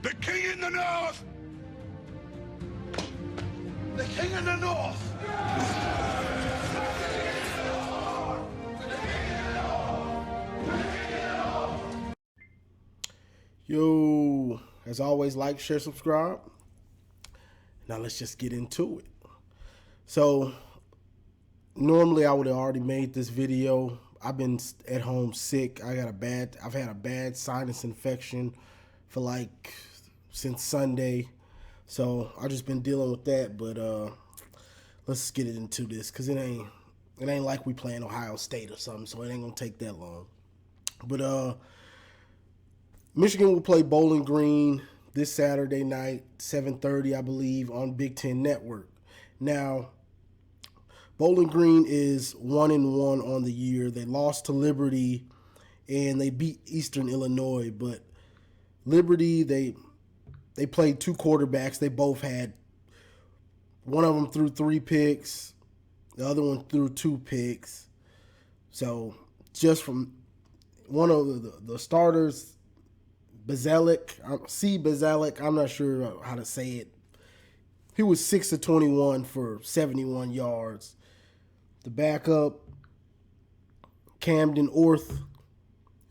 The king in the north! The king in the north! Yo, as always, like, share, subscribe. Now let's just get into it. So, normally I would have already made this video. I've been at home sick. I've had a bad sinus infection for since Sunday. So I've just been dealing with that, but let's get into this because it ain't like we playing Ohio State or something, so it ain't gonna take that long. But Michigan will play Bowling Green this Saturday night, 7:30, I believe, on Big Ten Network. Now, Bowling Green is 1-1 on the year. They lost to Liberty and they beat Eastern Illinois, but Liberty, they played two quarterbacks. They both had, one of them threw 3 picks, the other one threw 2 picks. So just from one of the starters, Bazelic, I'm not sure how to say it. He was 6 of 21 for 71 yards. The backup, Camden Orth,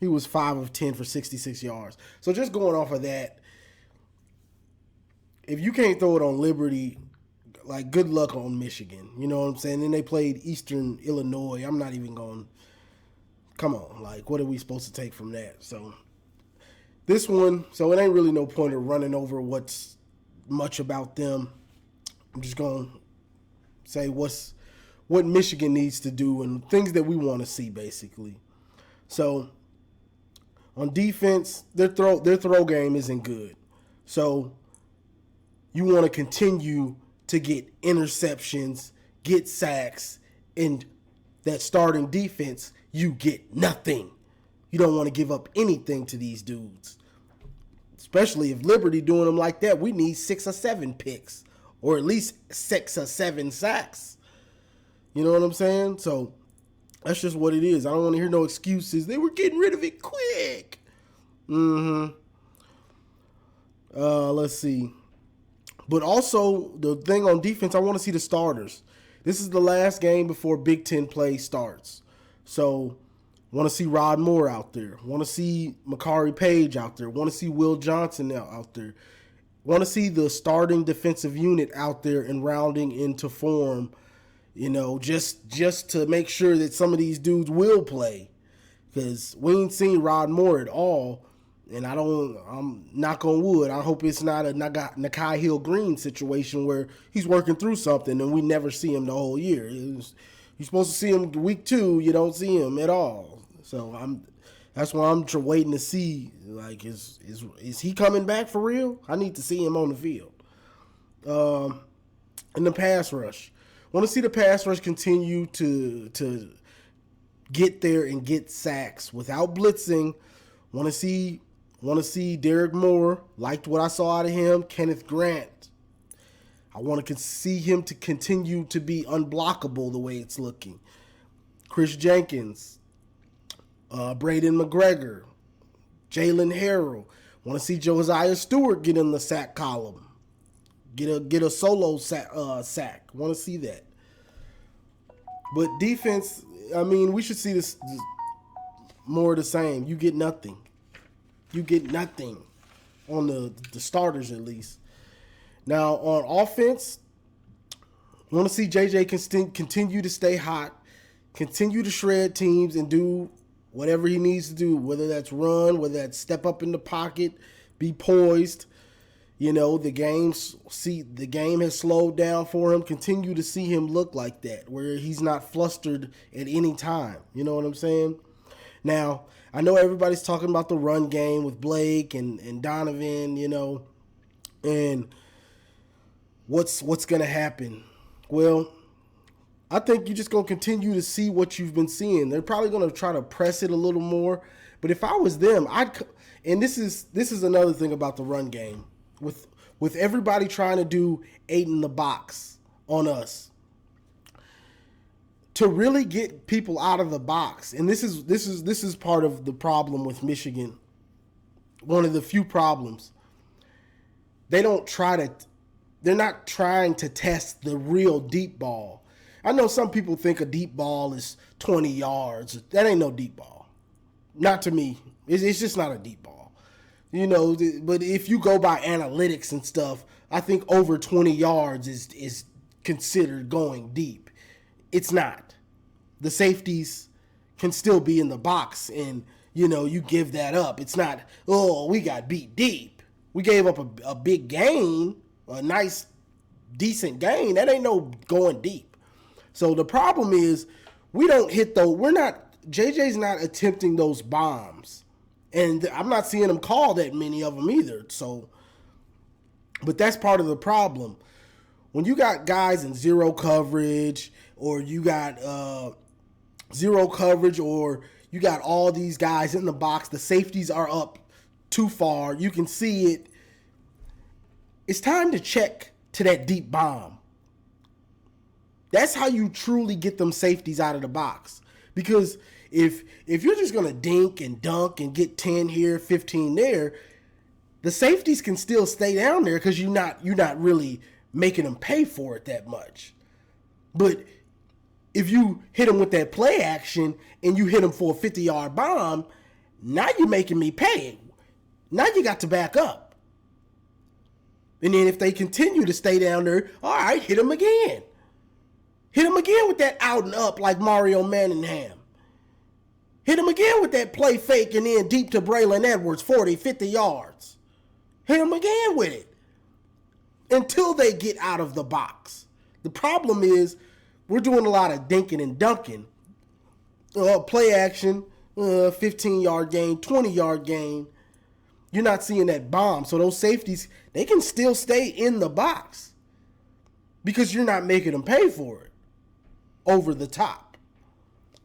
he was 5 of 10 for 66 yards. So just going off of that, if you can't throw it on Liberty, good luck on Michigan. You know what I'm saying? Then they played Eastern Illinois. I'm not even going, come on, what are we supposed to take from that? So this one, so it ain't really no point of running over what's much about them. I'm just going to say what Michigan needs to do and things that we want to see, basically. So on defense, their throw game isn't good. So you want to continue to get interceptions, get sacks, and that starting defense, you get nothing. You don't want to give up anything to these dudes. Especially if Liberty doing them like that, we need 6 or 7 picks, or at least 6 or 7 sacks. You know what I'm saying? So that's just what it is. I don't want to hear no excuses. They were getting rid of it quick. Let's see. But also, the thing on defense, I want to see the starters. This is the last game before Big Ten play starts. So want to see Rod Moore out there. Want to see Makari Page out there. Want to see Will Johnson out there. Want to see the starting defensive unit out there and rounding into form, just to make sure that some of these dudes will play. Because we ain't seen Rod Moore at all. And I'm knock on wood, I hope it's not a Nakai Hill-Green situation where he's working through something and we never see him the whole year. You're supposed to see him week 2, you don't see him at all. So that's why I'm waiting to see, is he coming back for real? I need to see him on the field. In the pass rush, want to see the pass rush continue to get there and get sacks without blitzing. Want to see Derek Moore. Liked what I saw out of him. Kenneth Grant. I want to see him to continue to be unblockable the way it's looking. Chris Jenkins. Braden McGregor. Jalen Harrell. Want to see Josiah Stewart get in the sack column. Get a solo sack. Want to see that. But defense, we should see this more of the same. You get nothing. You get nothing on the starters, at least. Now, on offense, want to see JJ continue to stay hot, continue to shred teams and do whatever he needs to do, whether that's run, whether that's step up in the pocket, be poised. The game has slowed down for him. Continue to see him look like that, where he's not flustered at any time. You know what I'm saying? Now, I know everybody's talking about the run game with Blake and Donovan, and what's going to happen. Well, I think you're just going to continue to see what you've been seeing. They're probably going to try to press it a little more. But if I was them, and this is another thing about the run game. With everybody trying to do 8 in the box on us, to really get people out of the box, and this is part of the problem with Michigan. One of the few problems. they don't try to, they're not trying to test the real deep ball. I know some people think a deep ball is 20 yards. That ain't no deep ball. Not to me. It's just not a deep ball. You know, but if you go by analytics and stuff, I think over 20 yards is considered going deep. It's not. The safeties can still be in the box, and, you know, you give that up. It's not, oh, we got beat deep. We gave up a big gain, a nice, decent gain. That ain't no going deep. So the problem is we don't hit those. JJ's not attempting those bombs. And I'm not seeing him call that many of them either. So, but that's part of the problem. When you got guys in zero coverage, or you got zero coverage, or you got all these guys in the box, the safeties are up too far, you can see it. It's time to check to that deep bomb. That's how you truly get them safeties out of the box. Because if you're just going to dink and dunk and get 10 here, 15 there, the safeties can still stay down there because you're not really making them pay for it that much. But if you hit them with that play action and you hit them for a 50-yard bomb, now you're making me pay. Now you got to back up. And then if they continue to stay down there, all right, hit them again. Hit him again with that out and up like Mario Manningham. Hit him again with that play fake and then deep to Braylon Edwards, 40, 50 yards. Hit him again with it until they get out of the box. The problem is we're doing a lot of dinking and dunking. Play action, 15-yard gain, 20-yard gain. You're not seeing that bomb. So those safeties, they can still stay in the box because you're not making them pay for it over the top.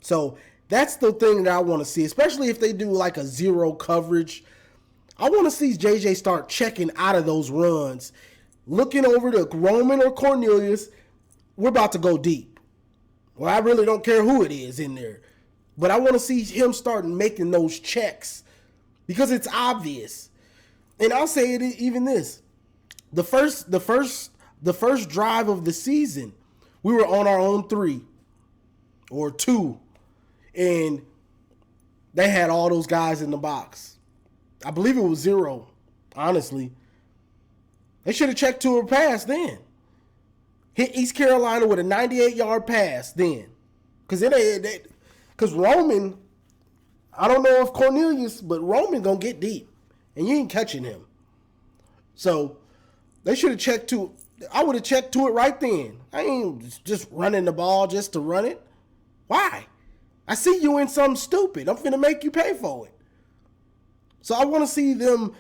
So that's the thing that I want to see, especially if they do like a zero coverage. I want to see JJ start checking out of those runs, looking over to Roman or Cornelius. We're about to go deep. Well, I really don't care who it is in there, but I want to see him start making those checks because it's obvious. And I'll say it even this: the first drive of the season, we were on our own 3 or 2, and they had all those guys in the box. I believe it was 0, honestly. They should have checked to a pass then. Hit East Carolina with a 98-yard pass then. Because Roman, I don't know if Cornelius, but Roman going to get deep, and you ain't catching him. So they should have checked to, I would have checked to it right then. I ain't just running the ball just to run it. Why? I see you in something stupid. I'm finna make you pay for it. So I want to see them,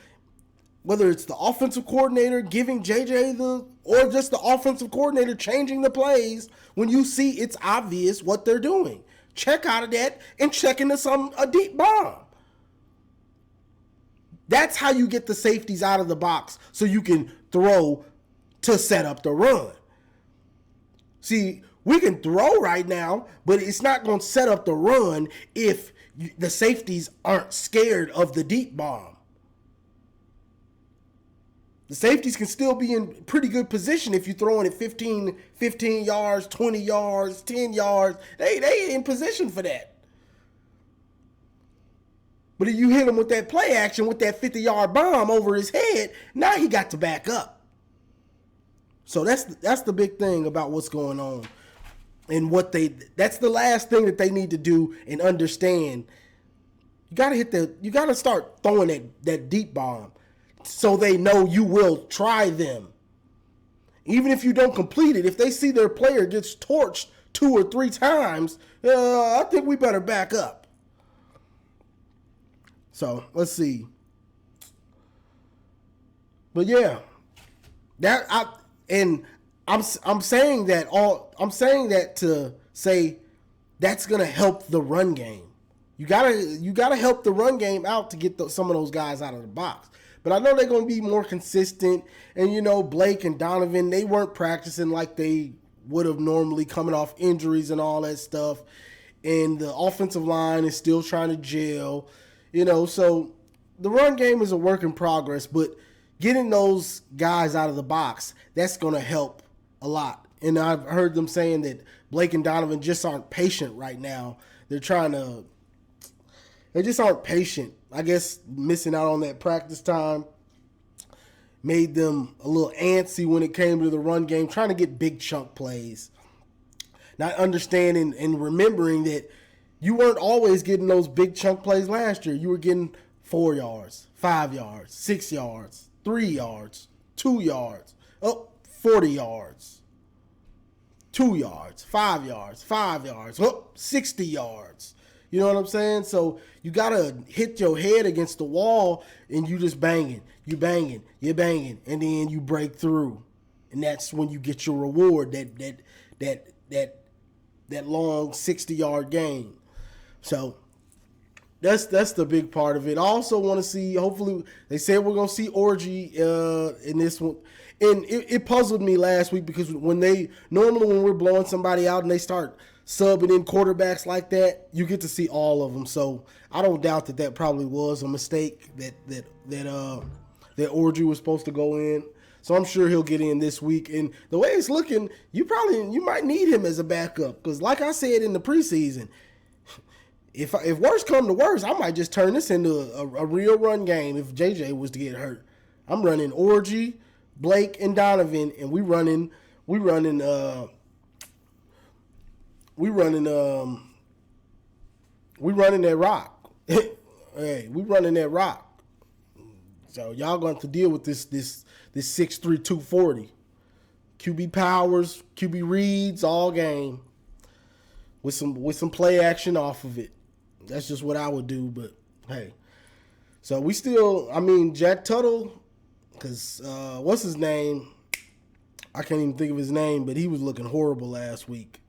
whether it's the offensive coordinator giving JJ or just the offensive coordinator changing the plays when you see it's obvious what they're doing. Check out of that and check into a deep bomb. That's how you get the safeties out of the box so you can throw to set up the run. See, we can throw right now, but it's not going to set up the run if the safeties aren't scared of the deep bomb. The safeties can still be in pretty good position if you're throwing it 15 yards, 20 yards, 10 yards. They in position for that. But if you hit him with that play action, with that 50-yard bomb over his head, now he got to back up. So that's the big thing about what's going on. And that's the last thing that they need to do and understand. You gotta start throwing that deep bomb so they know you will try them. Even if you don't complete it, if they see their player gets torched 2 or 3 times, I think we better back up. So let's see. But yeah, I'm saying that to say that's gonna help the run game. You gotta help the run game out to get some of those guys out of the box. But I know they're gonna be more consistent. And Blake and Donovan, they weren't practicing like they would have normally, coming off injuries and all that stuff. And the offensive line is still trying to gel. So the run game is a work in progress. But getting those guys out of the box, that's going to help a lot. And I've heard them saying that Blake and Donovan just aren't patient right now. They just aren't patient. I guess missing out on that practice time made them a little antsy when it came to the run game, trying to get big chunk plays. Not understanding and remembering that you weren't always getting those big chunk plays last year. You were getting 4 yards, 5 yards, 6 yards, 3 yards, 2 yards, 40 yards, 2 yards, 5 yards, 5 yards, 60 yards. You know what I'm saying? So you got to hit your head against the wall and you just banging, you're banging, and then you break through. And that's when you get your reward, that long 60-yard gain. So that's the big part of it. I also want to see, hopefully, they said we're going to see Orgy in this one. And it puzzled me last week because normally when we're blowing somebody out and they start subbing in quarterbacks like that, you get to see all of them. So I don't doubt that probably was a mistake that Orgy was supposed to go in. So I'm sure he'll get in this week. And the way it's looking, you might need him as a backup. Because like I said in the preseason, if worse come to worse, I might just turn this into a real run game if JJ was to get hurt. I'm running Orgy, Blake, and Donovan, and we running that rock. Hey, we running that rock. So y'all going to have to deal with this 6'3", 240. QB powers, QB reads all game with some play action off of it. That's just what I would do, but hey. So we still, Jack Tuttle, because what's his name? I can't even think of his name, but he was looking horrible last week.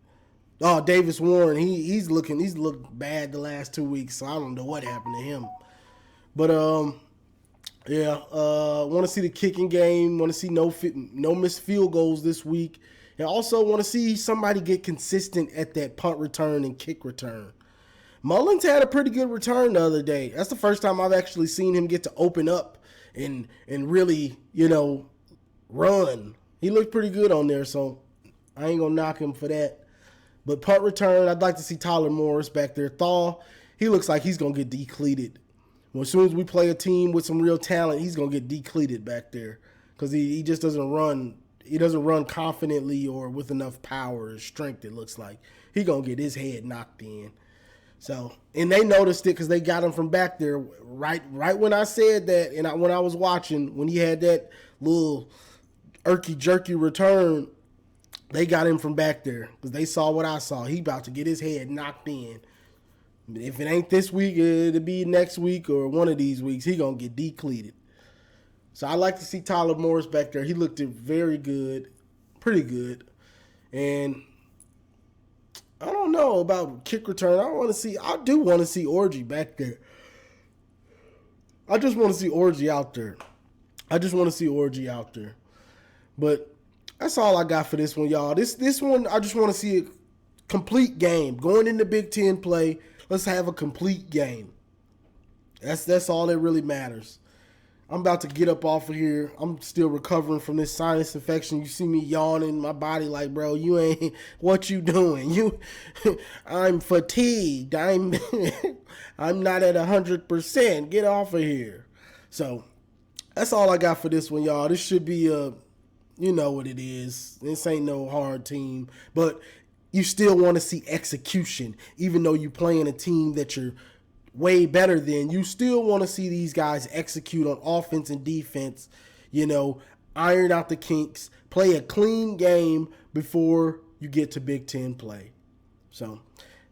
Oh, Davis Warren, he's looked bad the last 2 weeks, so I don't know what happened to him. But want to see the kicking game, want to see no missed field goals this week. And also want to see somebody get consistent at that punt return and kick return. Mullins had a pretty good return the other day. That's the first time I've actually seen him get to open up and really, run. He looked pretty good on there, so I ain't going to knock him for that. But punt return, I'd like to see Tyler Morris back there. Thaw, he looks like he's going to get decleated. Well, as soon as we play a team with some real talent, he's going to get decleated back there because he just doesn't run. He doesn't run confidently or with enough power or strength, it looks like. He's going to get his head knocked in. So, and they noticed it because they got him from back there right when I said that, and when I was watching, when he had that little jerky return, they got him from back there because they saw what I saw. He about to get his head knocked in. If it ain't this week, it'll be next week or one of these weeks. He going to get decleated. So I like to see Tyler Morris back there. He looked very good, pretty good. And I don't know about kick return. I do want to see Orgy back there. I just want to see Orgy out there. But that's all I got for this one, y'all. This one, I just want to see a complete game. Going into Big Ten play, let's have a complete game. That's all that really matters. I'm about to get up off of here. I'm still recovering from this sinus infection. You see me yawning, my body like, bro, you ain't, what you doing? I'm fatigued. I'm not at 100%. Get off of here. So that's all I got for this one, y'all. This should be you know what it is. This ain't no hard team, but you still want to see execution, even though you're playing a team that you're way better than. You still want to see these guys execute on offense and defense, iron out the kinks, play a clean game before you get to Big Ten play. So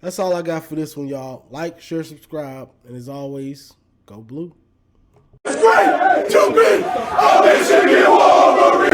that's all I got for this one, y'all. Like, share, subscribe, and as always, go blue. It's great to be a Michigan Wolverine.